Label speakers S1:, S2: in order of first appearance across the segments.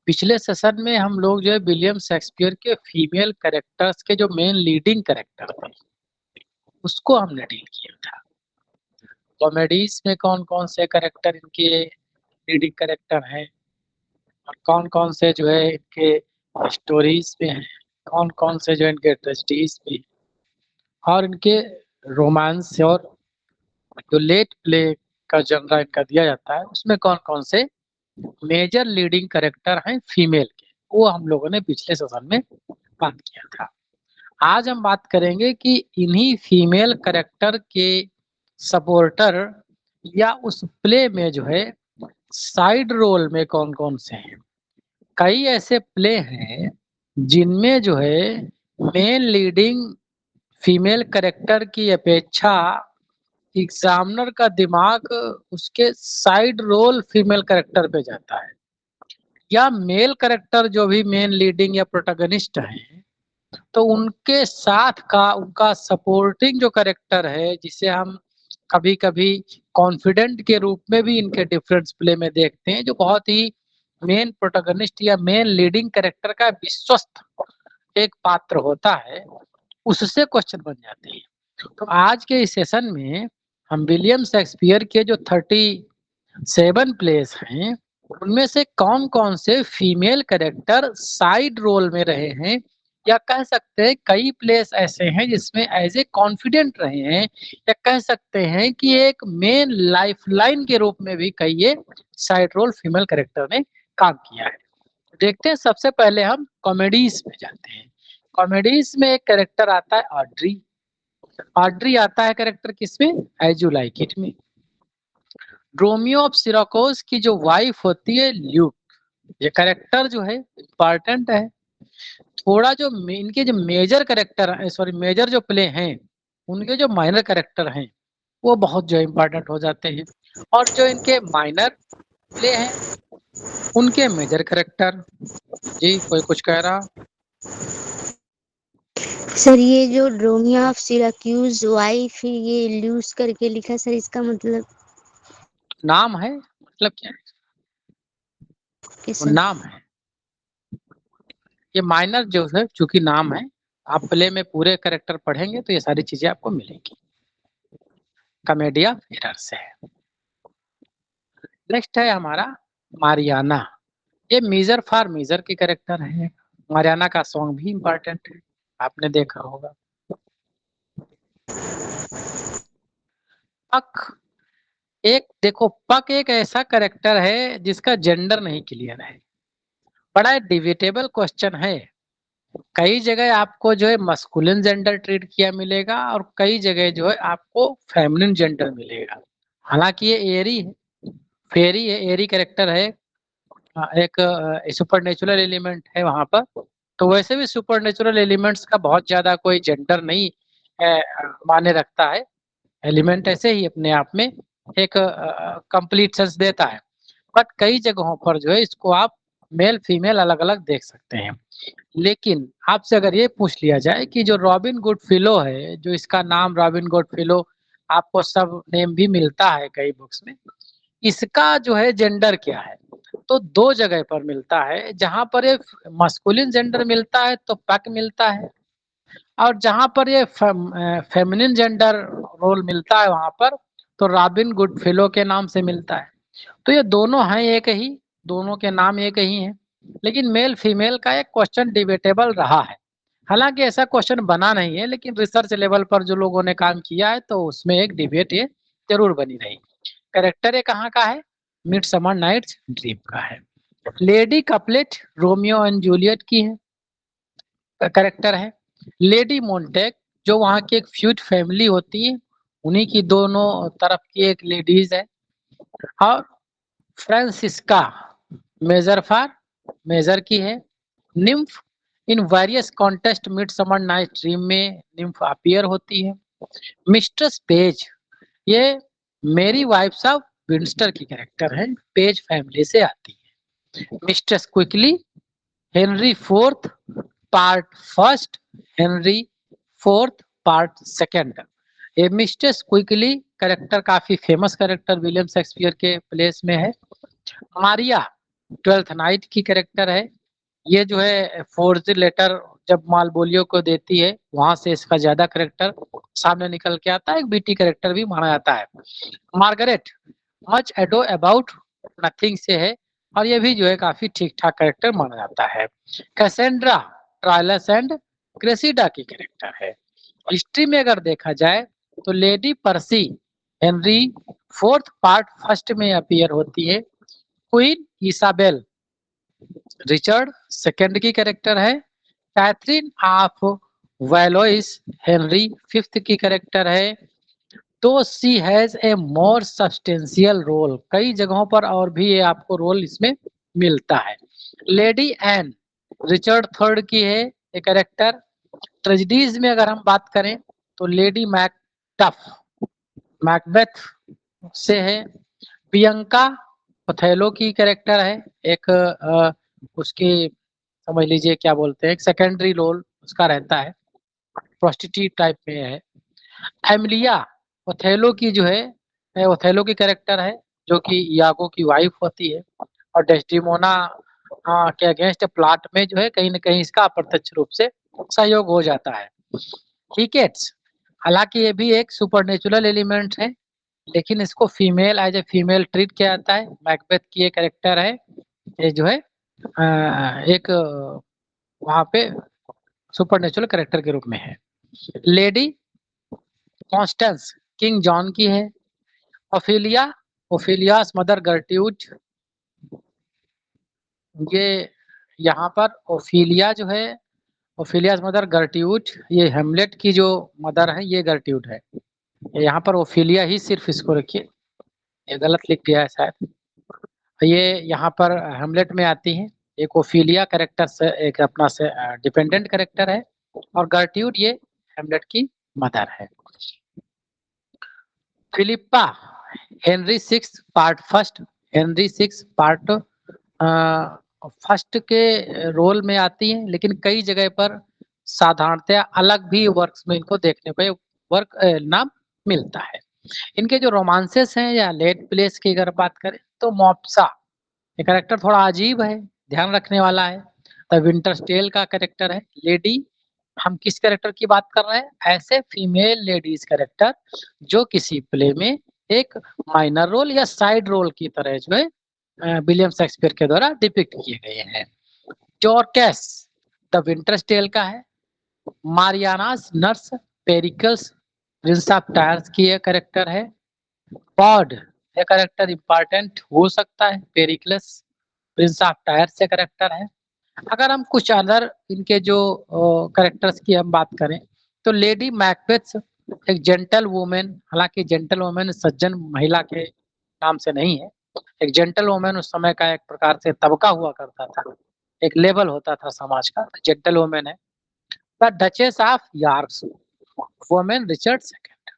S1: पिछले सेशन में हम लोग जो है विलियम शेक्सपियर के फीमेल कैरेक्टर्स के जो मेन लीडिंग कैरेक्टर थे उसको हमने डील किया था। कॉमेडीज में कौन कौन से कैरेक्टर इनके लीडिंग कैरेक्टर हैं और कौन कौन से जो है इनके स्टोरीज में हैं, कौन कौन से जो इनके ट्रेजेडीज में और इनके रोमांस और जो लेट प्ले का जनरा इनका दिया जाता है उसमें कौन कौन से मेजर लीडिंग कैरेक्टर हैं फीमेल के, वो हम लोगों ने पिछले सेशन में बात किया था। आज हम बात करेंगे कि इन्हीं फीमेल कैरेक्टर के सपोर्टर या उस प्ले में जो है साइड रोल में कौन कौन से हैं। कई ऐसे प्ले हैं जिनमें जो है मेन लीडिंग फीमेल कैरेक्टर की अपेक्षा एग्जामिनर का दिमाग उसके साइड रोल फीमेल कैरेक्टर पे जाता है, या मेल कैरेक्टर जो भी मेन लीडिंग या प्रोटैगनिस्ट हैं तो उनके साथ का उनका सपोर्टिंग जो कैरेक्टर है जिसे हम कभी कभी कॉन्फिडेंट के रूप में भी इनके डिफरेंस प्ले में देखते हैं, जो बहुत ही मेन प्रोटैगनिस्ट या मेन लीडिंग कैरेक्टर का विश्वस्त एक पात्र होता है, उससे क्वेश्चन बन जाते हैं। तो आज के इस सेशन में हम विलियम शेक्सपियर के जो 37 प्लेस हैं उनमें से कौन कौन से फीमेल कैरेक्टर साइड रोल में रहे हैं, या कह सकते हैं कई प्लेस ऐसे हैं जिसमें एज ए कॉन्फिडेंट रहे हैं, या कह सकते हैं कि एक मेन लाइफलाइन के रूप में भी कई ये साइड रोल फीमेल कैरेक्टर ने काम किया है। देखते हैं, सबसे पहले हम कॉमेडीज में जाते हैं। कॉमेडीज में एक कैरेक्टर आता है ऑड्री। ऑड्री आता है कैरेक्टर किसमें, एज यू लाइक इट में। रोमियो ऑफ सिराकोस की जो वाइफ होती है ल्यूक, ये कैरेक्टर जो है इम्पोर्टेंट है। थोड़ा जो इनके जो मेजर कैरेक्टर है, सॉरी मेजर जो प्ले हैं उनके जो माइनर कैरेक्टर हैं वो बहुत जो इम्पोर्टेंट हो जाते हैं, और जो इनके माइनर प्ले हैं उनके मेजर कैरेक्टर। जी कोई कुछ कह रहा।
S2: सर ये जो रोमियो ऑफ सिराक्यूज वाइफ ये लूज करके लिखा सर, इसका मतलब
S1: नाम है, मतलब क्या है, वो
S2: सर?
S1: नाम है। ये माइनर जो है चूंकि नाम है, आप प्ले में पूरे कैरेक्टर पढ़ेंगे तो ये सारी चीजें आपको मिलेंगी। कॉमेडिया एरर से है। नेक्स्ट है हमारा मारियाना। ये मेजर फॉर मेजर के कैरेक्टर है। मारियाना का सॉन्ग भी इम्पोर्टेंट है, आपने देखा होगा। पक, एक देखो पक एक ऐसा कैरेक्टर है जिसका जेंडर नहीं क्लियर है। बड़ा डिबेटेबल क्वेश्चन है। कई जगह आपको जो है मस्कुलिन जेंडर ट्रीट किया मिलेगा और कई जगह जो है आपको फेमिनिन जेंडर मिलेगा। हालांकि ये एरी है, फेरी है, एरी कैरेक्टर है। एक सुपर एलिमेंट है वहां पर। तो वैसे भी सुपर एलिमेंट्स का बहुत ज्यादा कोई जेंडर नहीं माने रखता है। एलिमेंट ऐसे ही अपने आप में एक कंप्लीट सेंस देता है। बट कई जगहों पर जो है इसको आप मेल फीमेल अलग अलग देख सकते हैं। लेकिन आपसे अगर ये पूछ लिया जाए कि जो रॉबिन गुडफिलो है, जो इसका नाम रॉबिन गुडफिलो आपको सब नेम भी मिलता है कई बुक्स में, इसका जो है जेंडर क्या है, तो दो जगह पर मिलता है। जहां पर ये मस्कुलिन जेंडर मिलता है तो पैक मिलता है, और जहां पर ये फेमिनिन जेंडर रोल मिलता है वहां पर तो रॉबिन गुडफिलो के नाम से मिलता है। तो ये दोनों हैं एक ही, दोनों के नाम एक ही हैं, लेकिन मेल फीमेल का एक क्वेश्चन डिबेटेबल रहा है। हालांकि ऐसा क्वेश्चन बना नहीं है, लेकिन रिसर्च लेवल पर जो लोगों ने काम किया है तो उसमें एक डिबेट ये जरूर बनी रही। कैरेक्टर ये कहाँ का है, मिडसमर नाइट्स ड्रीम का है। Lady couplet Romeo and Juliet की है, कैरेक्टर है। लेडी मोन्टेक जो वहाँ की एक फ्यूज फैमिली होती है, उन्हीं की दोनों तरफ की एक लेडीज है। और फ्रांसिस्का मेजर फॉर मेजर की है। Nymph in various contest Midsummer Night Dream में निम्फ अपीयर होती है। मिस्ट्रेस पेज ये मेरी वाइफ्स ऑफ विंस्टर की कैरेक्टर है, पेज फैमिली से आती है। Mistress quickly Henry fourth part first, Henry fourth part second. ये मिस्ट्रेस क्विकली कैरेक्टर काफी फेमस कैरेक्टर विलियम शेक्सपियर के प्लेस में है। मारिया ट्वेल्थ नाइट की कैरेक्टर है। ये जो है फोर्ज लेटर जब मालबोलियो को देती है वहां से इसका ज्यादा कैरेक्टर सामने निकल के आता है, एक बीटी कैरेक्टर भी माना जाता है। Margaret much ado about nothing से है और ये भी जो है काफी ठीक ठाक कैरेक्टर माना जाता है। कैसेंड्रा ट्रायलस एंड क्रेसिडा की कैरेक्टर है। हिस्ट्री में अगर देखा जाए तो lady Percy Henry fourth part first में अपीयर होती है। क्वीन इसाबेल रिचर्ड सेकंड की कैरेक्टर है। Catherine of Valois Henry fifth की कैरेक्टर है। तो she has a more substantial role, कई जगहों पर और भी ये आपको रोल इसमें मिलता है। लेडी एन रिचर्ड थर्ड की है ये कैरेक्टर। ट्रेजिडीज में अगर हम बात करें तो लेडी मैकटफ मैकबेथ से है। प्रियंका ओथेलो की कैरेक्टर है, एक उसकी समझ लीजिए क्या बोलते हैं, एक सेकेंडरी रोल उसका रहता है, प्रोस्टिट्यूट टाइप में है। एमिलिया ओथेलो की जो है ओथेलो की कैरेक्टर है जो कि यागो की वाइफ होती है और डेस्टिमोना के अगेंस्ट प्लॉट में जो है कहीं ना कहीं इसका अप्रत्यक्ष रूप से सहयोग हो जाता है। हिकेट्स हालांकि ये भी एक सुपरनेचुरल एलिमेंट है लेकिन इसको female as a female treat किया जाता है। मैकबेथ की ये कैरेक्टर है, ये जो है एक वहां पे सुपरनेचुरल कैरेक्टर के रूप में है। लेडी कॉन्स्टेंस किंग जॉन की है। ओफिलिया ओफिलियास मदर गर्ट्यूड, ये यहाँ पर ओफिलिया जो है ओफिलियास मदर गर्ट्यूड, ये हेमलेट की जो मदर है ये गर्ट्यूड है। यहाँ पर ओफिलिया ही सिर्फ इसको रखिए, ये गलत लिख दिया है शायद। ये यहाँ पर हेमलेट में आती है। एक ओफिलिया कैरेक्टर से एक अपना से डिपेंडेंट कैरेक्टर है और गर्ट्यूड ये हेमलेट की मदर है। Philippa Henry six part first, Henry six part first के रोल में आती है लेकिन कई जगह पर साधारणतया अलग भी वर्क्स में इनको देखने को वर्क नाम मिलता है। इनके जो रोमांसेस हैं या लेट प्लेस की अगर बात करें तो मॉप्सा ये कैरेक्टर थोड़ा अजीब है, ध्यान रखने वाला है। द विंटर्स टेल का कैरेक्टर है। लेडी, हम किस कैरेक्टर की बात कर रहे हैं, ऐसे फीमेल लेडीज कैरेक्टर जो किसी प्ले में एक माइनर रोल या साइड रोल की तरह जो है विलियम शेक्सपियर के द्वारा डिपिक्ट किए गए हैं। डॉर्कस द विंटर्स टेल का है। Marianas nurse Pericles Prince of tyres की यह कैरेक्टर है। पॉड ये कैरेक्टर इंपॉर्टेंट हो सकता है, पेरिकलस प्रिंस ऑफ टायर्स से कैरेक्टर है। अगर हम कुछ अदर इनके जो कैरेक्टर्स की हम बात करें तो लेडी मैकबेथ एक जेंटल वुमेन, हालांकि जेंटल वुमेन सज्जन महिला के नाम से नहीं है, एक जेंटल वुमेन उस समय का एक प्रकार से तबका हुआ करता था, एक लेवल होता था समाज का, जेंटल वुमेन है। The duchess of York's women Richard second,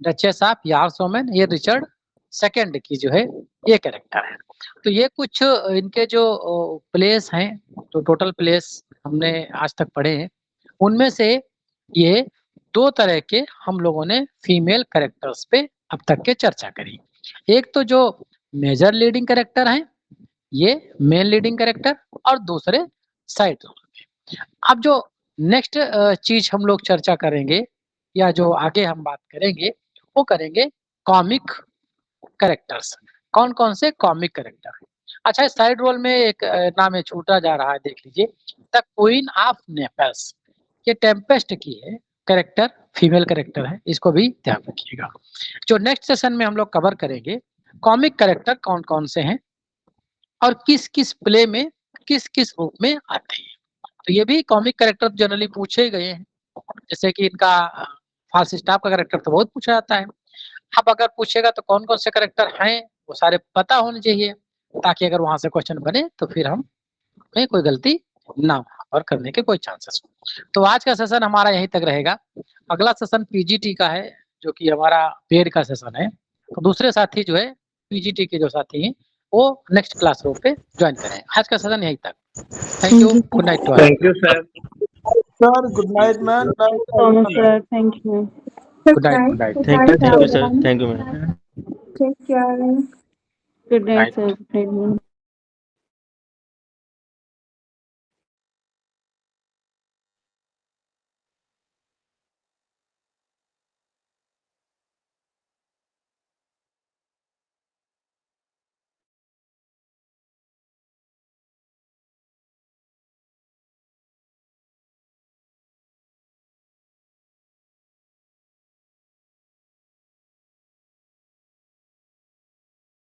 S1: duchess of York's women ये रिचर्ड सेकंड की जो है ये कैरेक्टर है। तो ये कुछ इनके जो प्लेस हैं, जो टोटल प्लेस हमने आज तक पढ़े हैं उनमें से ये दो तरह के हम लोगों ने फीमेल कैरेक्टर्स पे अब तक के चर्चा करी। एक तो जो मेजर लीडिंग कैरेक्टर हैं ये मेन लीडिंग कैरेक्टर और दूसरे साइड रोल में। अब जो नेक्स्ट चीज हम लोग चर्चा करेंगे या जो आगे हम बात करेंगे वो करेंगे कॉमिक कैरेक्टर्स। कौन कौन से कॉमिक कैरेक्टर है। अच्छा, साइड रोल में एक नाम है छूटा जा रहा है, देख लीजिए, द क्वीन ऑफ नेपल्स, ये टेम्पेस्ट की है कैरेक्टर, फीमेल कैरेक्टर है, इसको भी ध्यान रखिएगा। जो नेक्स्ट सेशन में हम लोग कवर करेंगे कॉमिक कैरेक्टर कौन कौन से हैं और किस किस प्ले में किस किस रूप में आते हैं। तो ये भी कॉमिक कैरेक्टर जनरली पूछे गए हैं, जैसे कि इनका फाल्स स्टाफ का कैरेक्टर तो बहुत पूछा जाता है। अब अगर पूछेगा तो कौन कौन से कैरेक्टर हैं वो सारे पता होने चाहिए ताकि अगर वहां से क्वेश्चन बने तो फिर हम में कोई गलती ना हो और करने के कोई चांसेस हो। तो आज का सेशन हमारा यहीं तक रहेगा। अगला सेशन पीजीटी का है जो कि हमारा पेड का सेशन है। तो दूसरे साथी जो है पीजीटी के जो साथी हैं वो नेक्स्ट क्लासरूम पे ज्वाइन करें। आज का सेशन यहीं तक। Thank you, good night to all.
S3: Thank you, sir.
S4: Sir, good night, man.
S5: Thomas sir, thank you.
S1: Good night, good night.
S3: Thank you, sir. Thank you, ma'am.
S5: Good night, sir. Good night.